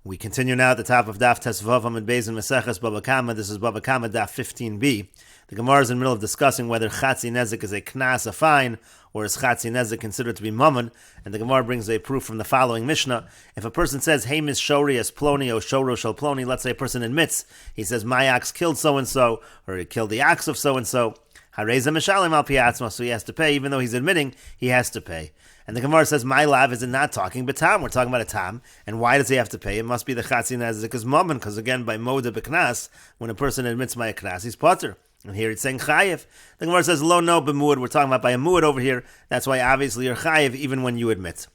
We continue now at the top of Daf 15b Meseches Bava Kamma. This is Bava Kamma Daf 15b. The Gemara is in the middle of discussing whether chatzi nezik is a knas, a fine, or is chatzi nezik considered to be mammon. And the Gemara brings a proof from the following Mishnah. If a person says, "Hey, Miss Shori as Ploni, O Shoro Shal Ploni," let's say a person admits, he says, "My ox killed so-and-so," or he killed the ox of so-and-so. Hareza Mishalim al Piatzma, so he has to pay, even though he's admitting he has to pay. And the Gemara says, "My lav is not talking but tam." We're talking about a tam. And why does he have to pay? It must be the chatzi nezik is mammon, because again, by moda beknas, when a person admits my knas, he's potter. And here it's saying chayiv. The Gemara says, "Lo no b'muad." We're talking about by a muad over here. That's why obviously you're chayiv even when you admit.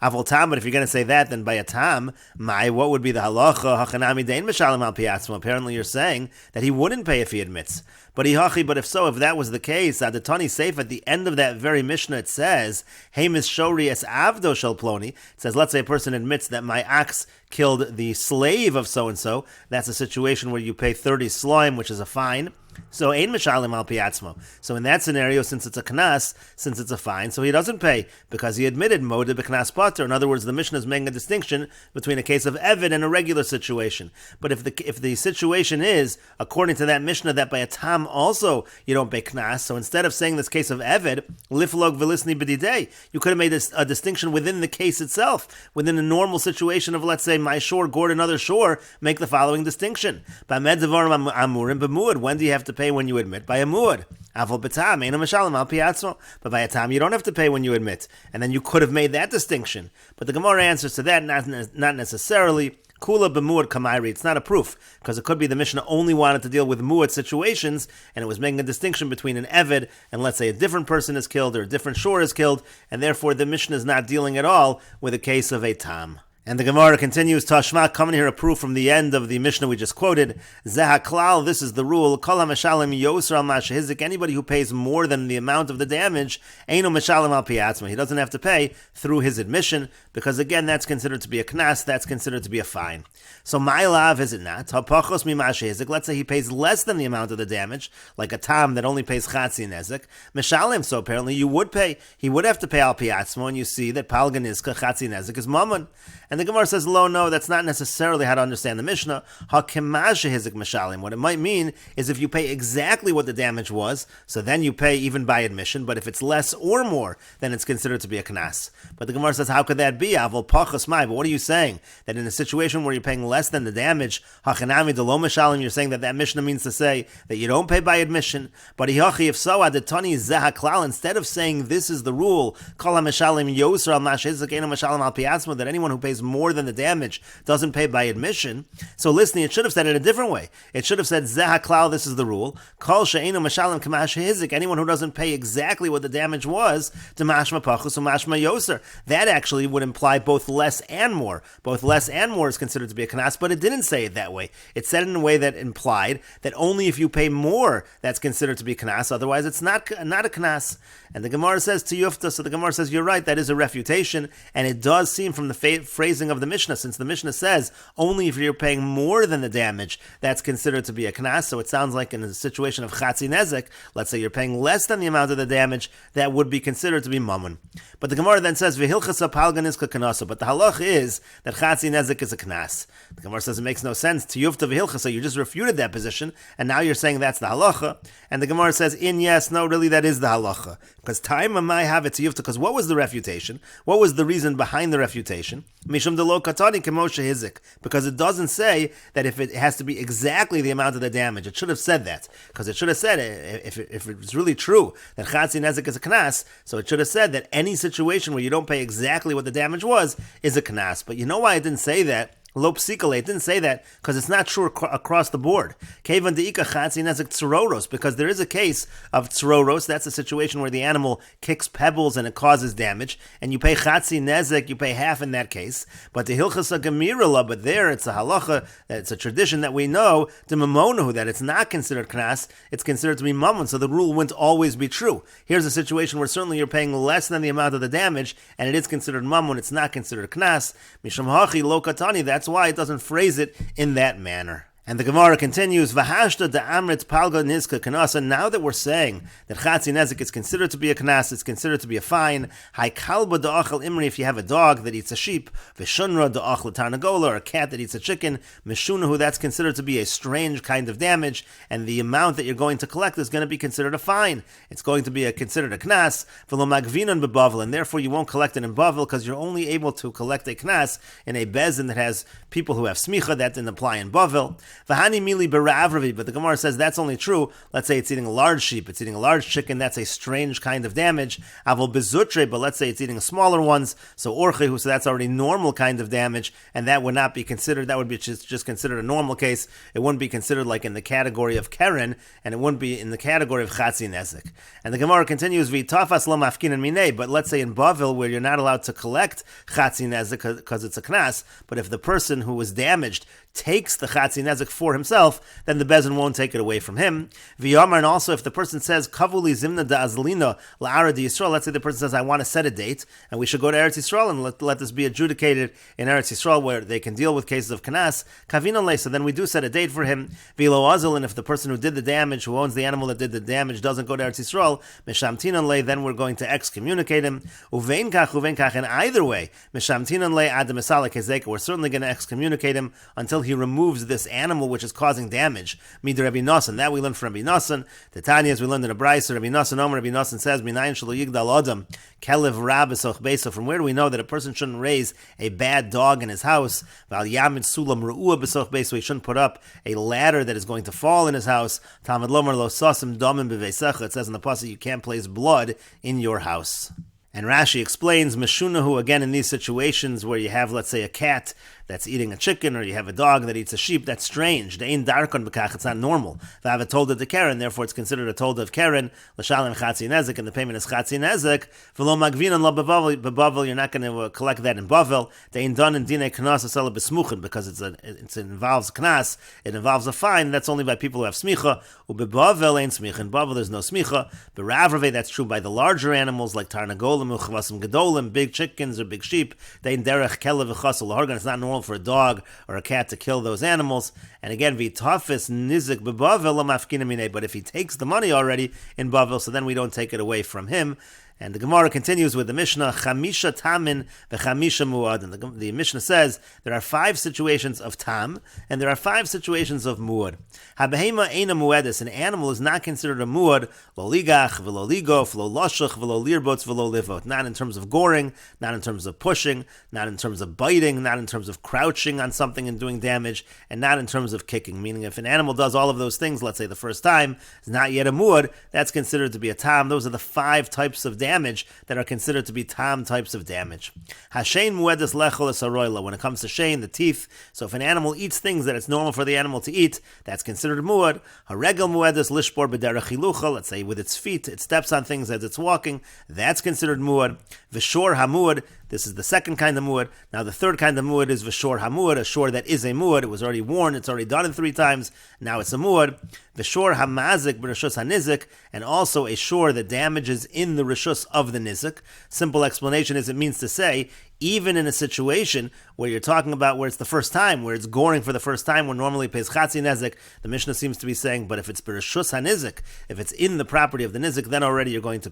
Avol tam, but if you're going to say that, then by a tam, what would be the halacha? Hachanami dein mishalim al piatzma. Apparently you're saying that he wouldn't pay if he admits. But if so, if that was the case, Adatani Seif, at the end of that very Mishnah, it says, "Hey mis shori es avdo shel ploni." It says, let's say a person admits that my ox killed the slave of so-and-so. That's a situation where you pay 30 slime, which is a fine. So ein mishalim al piatzmo. So in that scenario, since it's a knas, since it's a fine, so he doesn't pay because he admitted moda b'knas pater. In other words, the Mishnah is making a distinction between a case of eved and a regular situation. But if the situation is, according to that Mishnah, that by a tam also you don't pay knas, so instead of saying this case of eved, liflog v'lisni b'didei, you could have made a distinction within the case itself, within a normal situation of, let's say, my shore gored another shore, make the following distinction. B'amed devarim amurim b'muad. When do you have to pay when you admit? By a muad. Avol b'tam eino mishalim al piatzmo. But by a tam you don't have to pay when you admit. And then you could have made that distinction. But the Gemara answers to that, not necessarily. Kula b'muad kamairi. It's not a proof, because it could be the Mishnah only wanted to deal with muad situations, and it was making a distinction between an eved and, let's say, a different person is killed or a different shore is killed, and therefore the Mishnah is not dealing at all with a case of a tam. And the Gemara continues, Tashma, coming here a proof from the end of the Mishnah we just quoted. Zeha klal, this is the rule. Kol ha-meshalim yoser al mashehizik. Anybody who pays more than the amount of the damage, eino meshalim al piatzma. He doesn't have to pay through his admission, because again, that's considered to be a knas, that's considered to be a fine. So my lav, is it not? Ha-pachos mi mashehizik. Let's say he pays less than the amount of the damage, like a tam that only pays chatzi nezik. Meshalim, so apparently you would pay. He would have to pay al piatzma, and you see that palganizka chatzi nezik is mammon. And the Gemara says, "Lo, no, that's not necessarily how to understand the Mishnah. Ha-kemash-hehizik meshalim." What it might mean is if you pay exactly what the damage was, so then you pay even by admission. But if it's less or more, then it's considered to be a knas. But the Gemara says, how could that be? Avol pachas mai. But what are you saying? That in a situation where you're paying less than the damage, ha-chanami de lo meshalim, you're saying that Mishnah means to say that you don't pay by admission. But if so, adatani zeha klal. Instead of saying this is the rule, kol ha-meshalim yoser al mash-hehizik eino meshalim al piatzma, that anyone who pays more than the damage doesn't pay by admission. So listening, it should have said it a different way. It should have said Zeha Klal, this is the rule. Kol she'eino mashalim kamash hizik. Anyone who doesn't pay exactly what the damage was, demashma pachus umashma yoser. That actually would imply both less and more. Both less and more is considered to be a knas, but it didn't say it that way. It said it in a way that implied that only if you pay more, that's considered to be knas. Otherwise, it's not a knas. And the Gemara says to Yufta, so the Gemara says, you're right, that is a refutation, and it does seem from the phrasing of the Mishnah, since the Mishnah says only if you're paying more than the damage, that's considered to be a knas. So it sounds like in a situation of chatzi nezik, let's say you're paying less than the amount of the damage, that would be considered to be mammon. But the Gemara then says, v'hilchasa palganiska kanasa. But the halach is that chatzi nezik is a knas. The Gemara says it makes no sense to Yufta v'hilchasa. You just refuted that position, and now you're saying that's the halacha. And the Gemara says, yes, no, really that is the halacha. Because time am I have it to Yufta. Because what was the refutation? What was the reason behind the refutation? Mishum delo katani kemoshe hizik. Because it doesn't say that if it has to be exactly the amount of the damage. It should have said that. Because it should have said, if it's really true that chatzi nezik is a knas, so it should have said that any situation where you don't pay exactly what the damage was is a knas. But you know why it didn't say that? Lo psikale, it didn't say that because it's not true across the board. Kevan deika chatzi nezik tzororos, because there is a case of tzororos. That's a situation where the animal kicks pebbles and it causes damage, and you pay chatzi nezik, you pay half in that case. But the hilchasa gemirala, but there it's a halacha, it's a tradition that we know, the mamonahu, that it's not considered knas, it's considered to be mammon, so the rule wouldn't always be true. Here's a situation where certainly you're paying less than the amount of the damage, and it is considered mammon, it's not considered knas. Mishum hachi lo katani, that's why it doesn't phrase it in that manner. And the Gemara continues, V'hashta da'amrit palga nizka kanasa. Now that we're saying that chatzi nezek is considered to be a kanas, it's considered to be a fine. Hai kalba da'achal imri, if you have a dog that eats a sheep, v'shunra da'achal tarnagola, or a cat that eats a chicken, mishunahu, that's considered to be a strange kind of damage, and the amount that you're going to collect is going to be considered a fine. It's going to be considered a knas, v'lo magvinan bebavel, and therefore you won't collect it in bavel, because you're only able to collect a knas in a bezin that has people who have smicha, that didn't apply in bavel. V'hani mili beravravi, but the Gemara says that's only true. Let's say it's eating a large sheep, it's eating a large chicken, that's a strange kind of damage. Avol bezutre, but let's say it's eating smaller ones, so orchehu, so that's already normal kind of damage, and that would not be considered, that would be just considered a normal case. It wouldn't be considered like in the category of keren, and it wouldn't be in the category of chatzi nezek. And the Gemara continues, v'tafas lo mafkinan minei, but let's say in Bavel, where you're not allowed to collect chatzi nezek because it's a knas, but if the person who was damaged takes the chatzi nezek for himself, then the bezin won't take it away from him. V'yamar, and also if the person says kavuli zimna da'azlina la'ara di Yisrael, let's say the person says, I want to set a date, and we should go to Eretz Yisrael and let this be adjudicated in Eretz Yisrael where they can deal with cases of kanas, kavinan le, so then we do set a date for him. V'lo azul, and if the person who did the damage, who owns the animal that did the damage, doesn't go to Eretz Yisrael, mishamtinan le, then we're going to excommunicate him. Uvein kach, and either way, mishamtinan le ad misala kezek, we're certainly going to excommunicate him until he removes this animal which is causing damage. Midar Rabbi Nosson, that we learned from Rabbi Nosson. The Tanya, as we learned in a Brayso, Rabbi Nosson Omer, Rabbi Nosson says, Minayin shelo yigdal adam kelev ra b'soch beso. From where do we know that a person shouldn't raise a bad dog in his house? Val yamid sulam ru'ua b'soch beso. He shouldn't put up a ladder that is going to fall in his house. Talmud lomer lo sasim domim b'veisecha. It says in the pasuk, you can't place blood in your house. And Rashi explains, Meshunahu, again, in these situations where you have, let's say, a cat that's eating a chicken, or you have a dog that eats a sheep, that's strange. De'in darkon b'kach, it's not normal. V'hav a tolda de keren, therefore it's considered a tolda of keren, l'shalem chatzi nezek, and the payment is chatzi nezek. V'lo magvinan lo bebavel, you're not going to collect that in bavel. De'in don in dine knas asela b'smuchen, because it involves knas, it involves a fine, that's only by people who have smicha. U'bebavel ain't smicha, in bavel there's no smicha. B'ravrave, that's true by the larger animals, like tarnagolim, uchvasim gedolim, big chickens or big sheep. De'in derech kelev v'chasel l'hargan, it's not normal for a dog or a cat to kill those animals. And again, v'tafis nizik bebavel lamafkinamine, but if he takes the money already in Bavel, so then we don't take it away from him. And the Gemara continues with the Mishnah, Chamisha Tamin v'Chamisha Muad. And the Mishnah says there are 5 situations of Tam, and there are 5 situations of Muad. Habehema eina muedis, an animal is not considered a Muad, lo ligach, v'lo ligof, v'lo loshach, v'lo lirbots, v'lo livot. Not in terms of goring, not in terms of pushing, not in terms of biting, not in terms of crouching on something and doing damage, and not in terms of kicking. Meaning if an animal does all of those things, let's say the first time, is not yet a Muad, that's considered to be a Tam. Those are the 5 types of damage that are considered to be tam types of damage. Hashein muedes lechol esaroila. When it comes to shein, the teeth, so if an animal eats things that it's normal for the animal to eat, that's considered muad. Haregel muedes lishbor b'derech hilucha. Let's say with its feet, it steps on things as it's walking, that's considered muad. V'shor hamuad. This is the second kind of muad. Now the third kind of muad is v'shor hamuad, a shor that is a muad. It was already worn, it's already done it 3 times. Now it's a muad. V'shor hamazik b'rishus hanizik, and also a shor that damages in the rishus of the nizik. Simple explanation is it means to say, even in a situation where you're talking about where it's the first time, where it's goring for the first time, where normally it pays chatzi nezik, the Mishnah seems to be saying, but if it's b'rishus hanizik, if it's in the property of the nizik, then already you're going to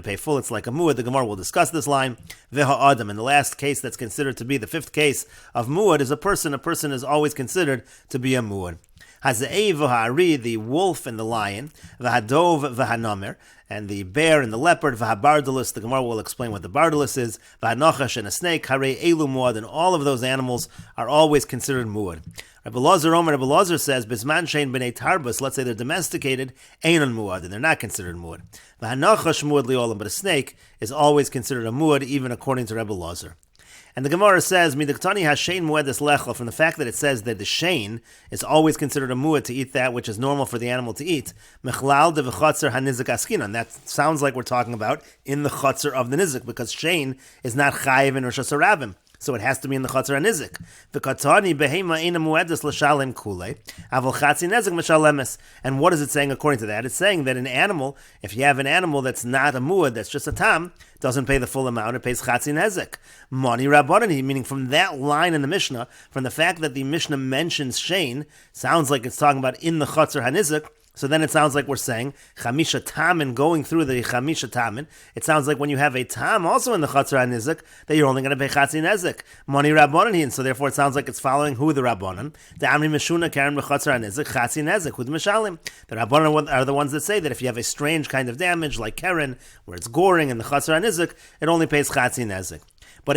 pay full. It's like a muad. The Gemara will discuss this line. Veha adam, and the last case that's considered to be the 5th case of muad is a person. A person is always considered to be a muad. Hazei v'ha'ari, the wolf and the lion, v'hadov v'hanamer, and the bear and the leopard, v'habardalus, the Gemara will explain what the bardalus is, v'hanachash, and a snake, harei elu muad, and all of those animals are always considered muad. Rabbi Lazar says, bisman shein b'nei tarbus, let's say they're domesticated, einon muad, and they're not considered muad. V'hanachash muad liolam, but a snake is always considered a muad, even according to Rabbi Lazar. And the Gemara says, Midaktani hashein muedes lechel, from the fact that it says that the shein is always considered a muad to eat that which is normal for the animal to eat. Mechlal de v'chotzer hanizik askinan. That sounds like we're talking about in the chotzer of the nizik, because shein is not chayiv in Rosh Hashanah. So it has to be in the Chatzar HaNizik. V'katani behema eina muedes l'shalem kule, avol chatzi nezik m'shalemes. And what is it saying according to that? It's saying that an animal, if you have an animal that's not a muad, that's just a tam, doesn't pay the full amount, it pays Chatzi Nezek. Money Rabbanan, meaning from that line in the Mishnah, from the fact that the Mishnah mentions Shein, sounds like it's talking about in the Chatzar HaNizek. So then it sounds like we're saying Chamisha Tamin, going through the Chamisha Tamin. It sounds like when you have a Tam also in the Chatzar HaNizek, that you're only going to pay Chatzi Nezek. Money Rabbanan, so therefore it sounds like it's following who the Rabbanan. The Amri Meshuna Karen B'Chatzar HaNizek, Chatzi Nezek, Hud Mishalim. The Rabbanan are the ones that say that if you have a strange kind of damage, like Karen, where it's goring in the Chatzar HaNizek, it only pays Chatzi Nezek. But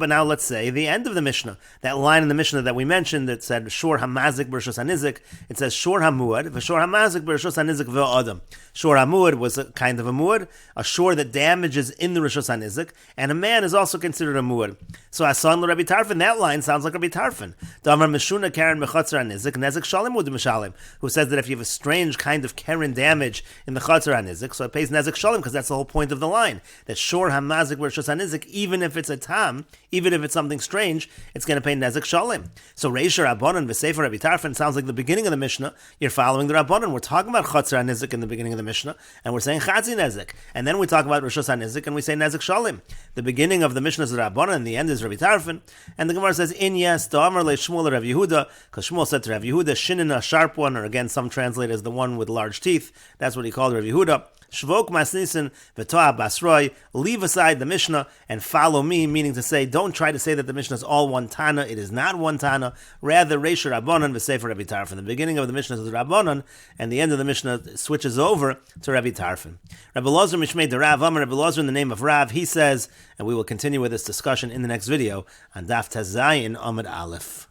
now let's say the end of the Mishnah, that line in the Mishnah that we mentioned that said Shor Hamazik B'Rishos HaNizik, it says Shor Hamuad, V'Shor Hamazik B'Rishos HaNizik V'Adam. Shor Hamuad was a kind of a muad, a shor that damages in the Rishos HaNizik, and a man is also considered a muad. So Asan L'Rebbi Tarfon, that line sounds like Rabbi Tarfon. Damar Meshuna Karen Mechatzar HaNizik, Nezek Shalim Ud Mishalim, who says that if you have a strange kind of Karen damage in the Chatzar HaNizik, so it pays Nezek Shalim, because that's the whole point of the line, that Shor Hamazik B'Rishos HaNizik, even if it's a tam, even if it's something strange, it's going to pay Nezek Shalim. So Reisha Rabbanan V'Sefer Rabbi Tarfon sounds like the beginning of the Mishnah. You're following the Rabbanan. We're talking about Chatzar HaNizik in the beginning of the Mishnah, and we're saying Chatzi Nezek. And then we talk about Rishos HaNizik, and we say Nezek Shalim. The beginning of the Mishnah is the Rabbanan, and the end is Rabbi Tarfon. And the Gemara says, In yes, Da'amar Le Shmuel Rav Yehuda, because Shmuel said to Rav Yehuda, Shinin, a sharp one, or again, some translate as the one with large teeth. That's what he called Rav Yehuda. Shvok masnisin v'toa basroi, leave aside the Mishnah and follow me, meaning to say, don't try to say that the Mishnah is all one Tana. It is not one Tana. Rather, Reisha Rabbanan v'sefer Rabbi Tarfon. The beginning of the Mishnah is Rabbanan, and the end of the Mishnah switches over to Rabbi Tarfon. Rabbi Lozer Mishmei de Rav Amar, Rabbi Lozer in the name of Rav, he says, and we will continue with this discussion in the next video on Daf Tez Zayin Amud Aleph.